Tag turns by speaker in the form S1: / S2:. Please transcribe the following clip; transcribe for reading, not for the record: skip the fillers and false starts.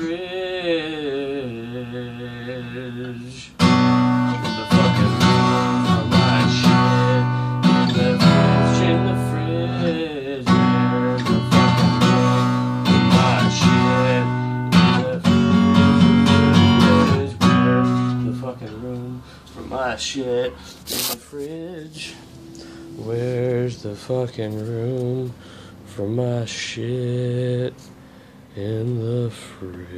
S1: fridge? Where's the fucking room for my shit? In the fridge, where's the fucking room for my shit? In the fucking room for my shit? In the fridge. Where's the fucking room for my shit in the fridge?